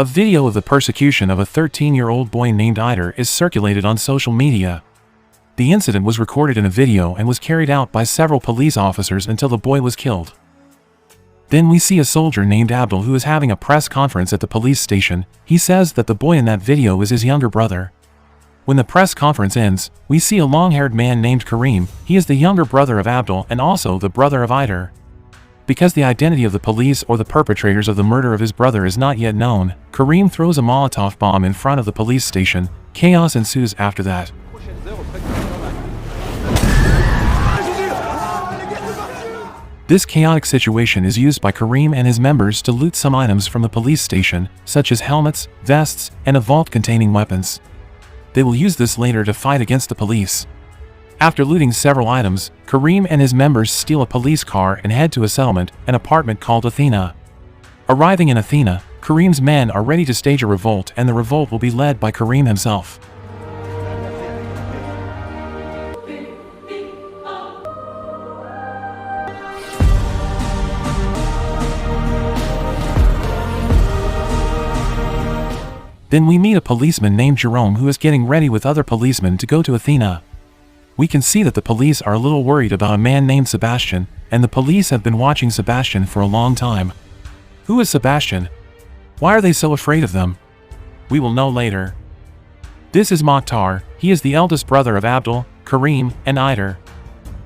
A video of the persecution of a 13-year-old boy named Ider is circulated on social media. The incident was recorded in a video and was carried out by several police officers until the boy was killed. Then we see a soldier named Abdul who is having a press conference at the police station. He says that the boy in that video is his younger brother. When the press conference ends, we see a long-haired man named Kareem. He is the younger brother of Abdul and also the brother of Ider. Because the identity of the police or the perpetrators of the murder of his brother is not yet known, Kareem throws a Molotov bomb in front of the police station. Chaos ensues after that. This chaotic situation is used by Kareem and his members to loot some items from the police station, such as helmets, vests, and a vault containing weapons. They will use this later to fight against the police. After looting several items, Kareem and his members steal a police car and head to a settlement, an apartment called Athena. Arriving in Athena, Kareem's men are ready to stage a revolt, and the revolt will be led by Kareem himself. Then we meet a policeman named Jerome who is getting ready with other policemen to go to Athena. We can see that the police are a little worried about a man named Sebastian, and the police have been watching Sebastian for a long time. Who is Sebastian? Why are they so afraid of them? We will know later. This is Mokhtar. He is the eldest brother of Abdul, Kareem, and Ider.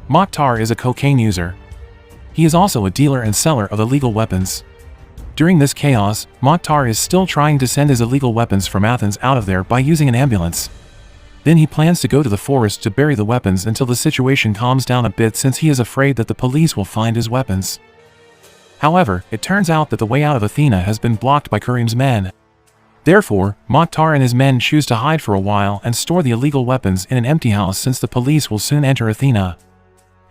Mokhtar is a cocaine user. He is also a dealer and seller of illegal weapons. During this chaos, Mokhtar is still trying to send his illegal weapons from Athens out of there by using an ambulance. Then he plans to go to the forest to bury the weapons until the situation calms down a bit, since he is afraid that the police will find his weapons. However, it turns out that the way out of Athena has been blocked by Kareem's men. Therefore, Mokhtar and his men choose to hide for a while and store the illegal weapons in an empty house, since the police will soon enter Athena.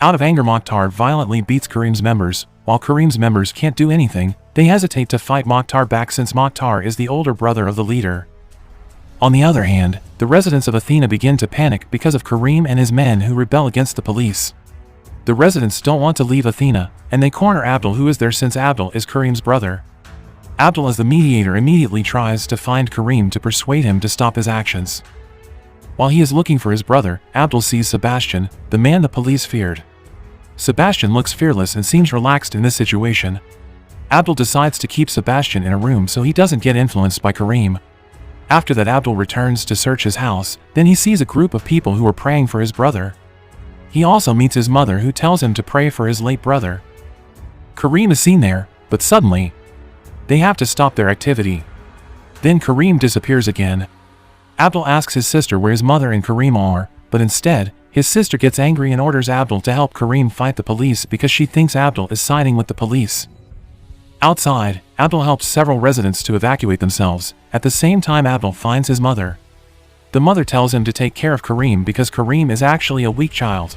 Out of anger, Mokhtar violently beats Kareem's members. While Kareem's members can't do anything, they hesitate to fight Mokhtar back since Mokhtar is the older brother of the leader. On the other hand, the residents of Athena begin to panic because of Kareem and his men who rebel against the police. The residents don't want to leave Athena, and they corner Abdul, who is there since Abdul is Kareem's brother. Abdul, as the mediator, immediately tries to find Kareem to persuade him to stop his actions. While he is looking for his brother, Abdul sees Sebastian, the man the police feared. Sebastian looks fearless and seems relaxed in this situation. Abdul decides to keep Sebastian in a room so he doesn't get influenced by Kareem. After that, Abdul returns to search his house. Then he sees a group of people who are praying for his brother. He also meets his mother, who tells him to pray for his late brother. Kareem is seen there, but suddenly, they have to stop their activity. Then Kareem disappears again. Abdul asks his sister where his mother and Kareem are, but instead, his sister gets angry and orders Abdul to help Kareem fight the police because she thinks Abdul is siding with the police. Outside, Abdul helps several residents to evacuate themselves. At the same time, Abdul finds his mother. The mother tells him to take care of Kareem because Kareem is actually a weak child.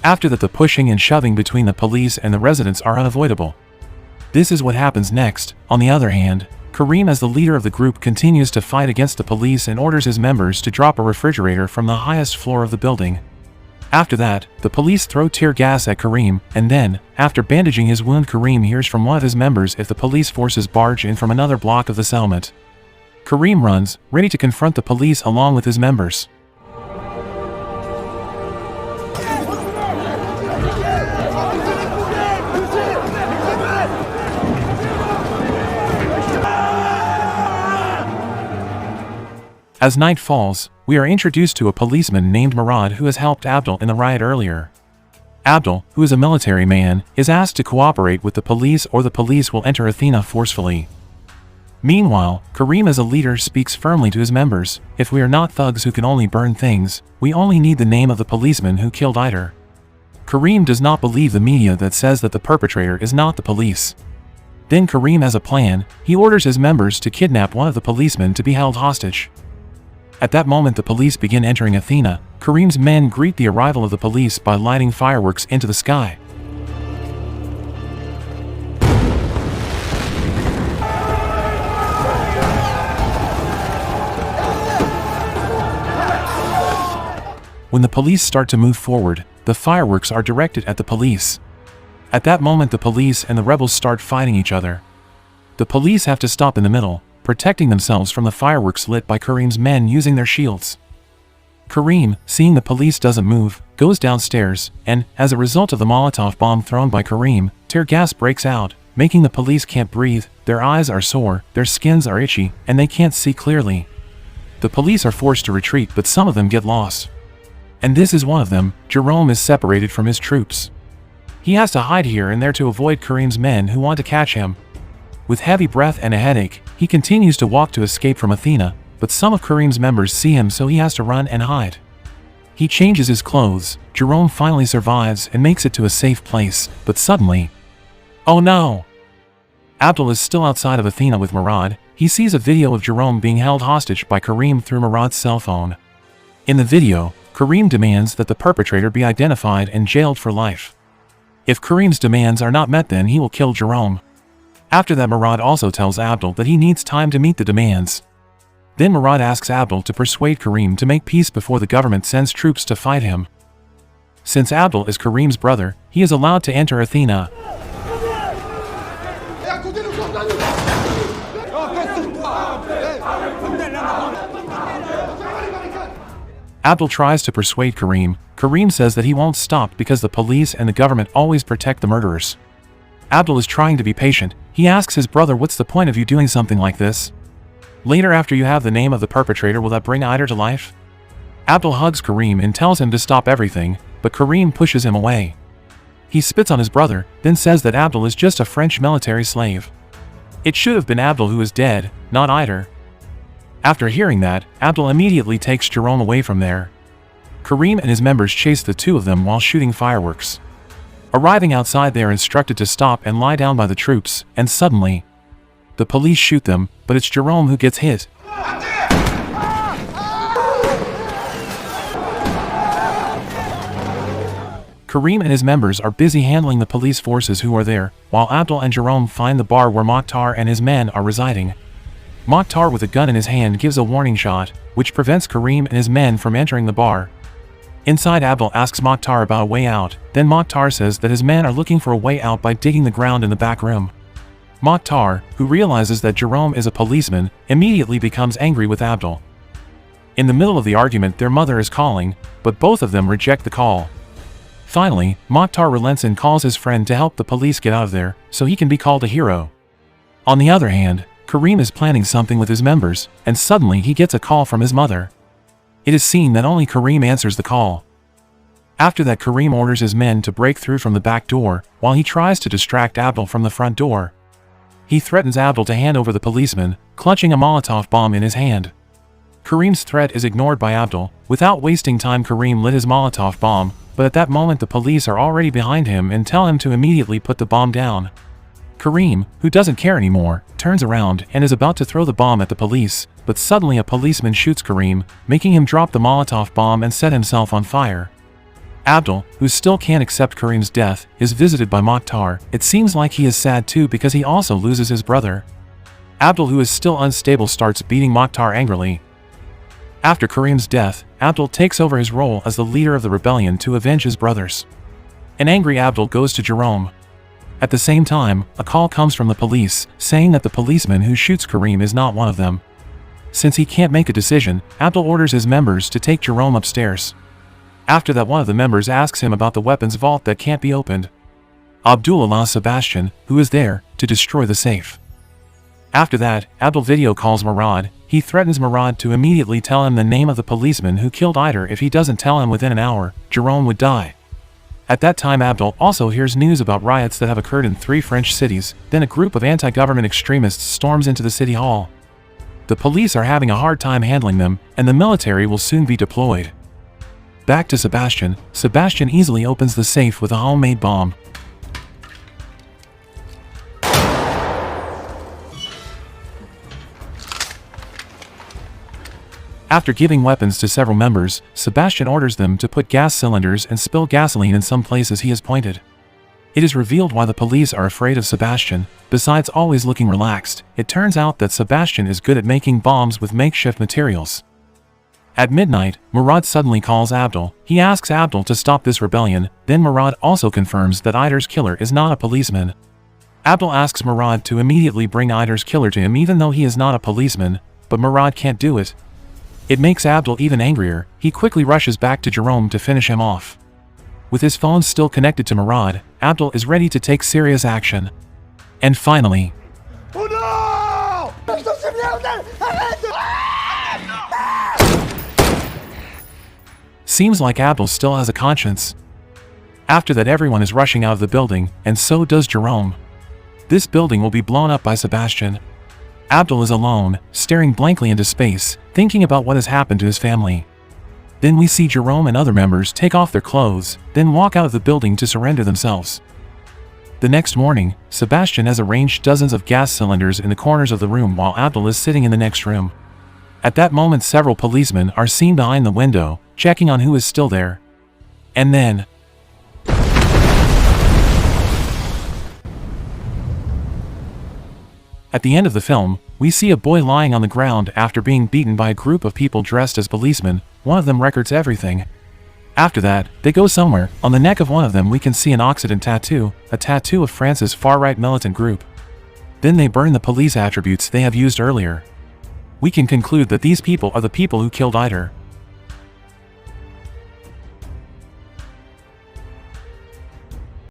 After that, the pushing and shoving between the police and the residents are unavoidable. This is what happens next. On the other hand, Kareem, as the leader of the group, continues to fight against the police and orders his members to drop a refrigerator from the highest floor of the building. After that, the police throw tear gas at Kareem, and then, after bandaging his wound, Kareem hears from one of his members if the police forces barge in from another block of the settlement. Kareem runs, ready to confront the police along with his members. As night falls, we are introduced to a policeman named Murad who has helped Abdul in the riot earlier. Abdul, who is a military man, is asked to cooperate with the police or the police will enter Athena forcefully. Meanwhile, Kareem, as a leader, speaks firmly to his members. If we are not thugs who can only burn things, we only need the name of the policeman who killed Ider. Kareem does not believe the media that says that the perpetrator is not the police. Then Kareem has a plan. He orders his members to kidnap one of the policemen to be held hostage. At that moment, the police begin entering Athena. Kareem's men greet the arrival of the police by lighting fireworks into the sky. When the police start to move forward, the fireworks are directed at the police. At that moment, the police and the rebels start fighting each other. The police have to stop in the middle. protecting themselves from the fireworks lit by Kareem's men using their shields. Kareem, seeing the police doesn't move, goes downstairs, and, as a result of the Molotov bomb thrown by Kareem, tear gas breaks out, making the police can't breathe, their eyes are sore, their skins are itchy, and they can't see clearly. The police are forced to retreat, but some of them get lost. And this is one of them. Jerome is separated from his troops. He has to hide here and there to avoid Kareem's men who want to catch him. With heavy breath and a headache, he continues to walk to escape from Athena, but some of Kareem's members see him, so he has to run and hide. He changes his clothes. Jerome finally survives and makes it to a safe place, but suddenly... oh no! Abdul is still outside of Athena with Murad. He sees a video of Jerome being held hostage by Kareem through Murad's cell phone. In the video, Kareem demands that the perpetrator be identified and jailed for life. If Kareem's demands are not met, then he will kill Jerome. After that, Murad also tells Abdul that he needs time to meet the demands. Then Murad asks Abdul to persuade Kareem to make peace before the government sends troops to fight him. Since Abdul is Kareem's brother, he is allowed to enter Athena. Abdul tries to persuade Kareem. Kareem says that he won't stop because the police and the government always protect the murderers. Abdul is trying to be patient. He asks his brother, "What's the point of you doing something like this? Later, after you have the name of the perpetrator, will that bring Eider to life?" Abdul hugs Kareem and tells him to stop everything, but Kareem pushes him away. He spits on his brother, then says that Abdul is just a French military slave. It should have been Abdul who is dead, not Eider. After hearing that, Abdul immediately takes Jerome away from there. Kareem and his members chase the two of them while shooting fireworks. Arriving outside, they are instructed to stop and lie down by the troops, and suddenly, the police shoot them, but it's Jerome who gets hit. Kareem and his members are busy handling the police forces who are there, while Abdul and Jerome find the bar where Mokhtar and his men are residing. Mokhtar, with a gun in his hand, gives a warning shot, which prevents Kareem and his men from entering the bar. Inside, Abdul asks Mokhtar about a way out, then Mokhtar says that his men are looking for a way out by digging the ground in the back room. Mokhtar, who realizes that Jerome is a policeman, immediately becomes angry with Abdul. In the middle of the argument, their mother is calling, but both of them reject the call. Finally, Mokhtar relents and calls his friend to help the police get out of there, so he can be called a hero. On the other hand, Kareem is planning something with his members, and suddenly he gets a call from his mother. It is seen that only Kareem answers the call. After that, Kareem orders his men to break through from the back door, while he tries to distract Abdul from the front door. He threatens Abdul to hand over the policeman, clutching a Molotov bomb in his hand. Kareem's threat is ignored by Abdul. Without wasting time, Kareem lit his Molotov bomb, but at that moment the police are already behind him and tell him to immediately put the bomb down. Kareem, who doesn't care anymore, turns around and is about to throw the bomb at the police, but suddenly a policeman shoots Kareem, making him drop the Molotov bomb and set himself on fire. Abdul, who still can't accept Kareem's death, is visited by Mokhtar. It seems like he is sad too because he also loses his brother. Abdul, who is still unstable, starts beating Mokhtar angrily. After Kareem's death, Abdul takes over his role as the leader of the rebellion to avenge his brothers. An angry Abdul goes to Jerome. At the same time, a call comes from the police, saying that the policeman who shoots Kareem is not one of them. Since he can't make a decision, Abdul orders his members to take Jerome upstairs. After that, one of the members asks him about the weapons vault that can't be opened. Abdul allows Sebastian, who is there, to destroy the safe. After that, Abdul video calls Murad. He threatens Murad to immediately tell him the name of the policeman who killed Eider. If he doesn't tell him within an hour, Jerome would die. At that time, Abdul also hears news about riots that have occurred in 3 French cities. Then a group of anti-government extremists storms into the city hall. The police are having a hard time handling them, and the military will soon be deployed. Back to Sebastian. Sebastian easily opens the safe with a homemade bomb. After giving weapons to several members, Sebastian orders them to put gas cylinders and spill gasoline in some places he has pointed. It is revealed why the police are afraid of Sebastian. Besides always looking relaxed, it turns out that Sebastian is good at making bombs with makeshift materials. At midnight, Murad suddenly calls Abdul. He asks Abdul to stop this rebellion. Then Murad also confirms that Eider's killer is not a policeman. Abdul asks Murad to immediately bring Ider's killer to him even though he is not a policeman, but Murad can't do it. It makes Abdul even angrier. He quickly rushes back to Jerome to finish him off. With his phone still connected to Murad, Abdul is ready to take serious action. And finally... Oh no! Seems like Abdul still has a conscience. After that, everyone is rushing out of the building, and so does Jerome. This building will be blown up by Sebastian. Abdul is alone, staring blankly into space, thinking about what has happened to his family. Then we see Jerome and other members take off their clothes, then walk out of the building to surrender themselves. The next morning, Sebastian has arranged dozens of gas cylinders in the corners of the room while Abdul is sitting in the next room. At that moment, several policemen are seen behind the window, checking on who is still there. And then... At the end of the film, we see a boy lying on the ground after being beaten by a group of people dressed as policemen. One of them records everything. After that, they go somewhere. On the neck of one of them we can see an Occident tattoo, a tattoo of France's far-right militant group. Then they burn the police attributes they have used earlier. We can conclude that these people are the people who killed Ider.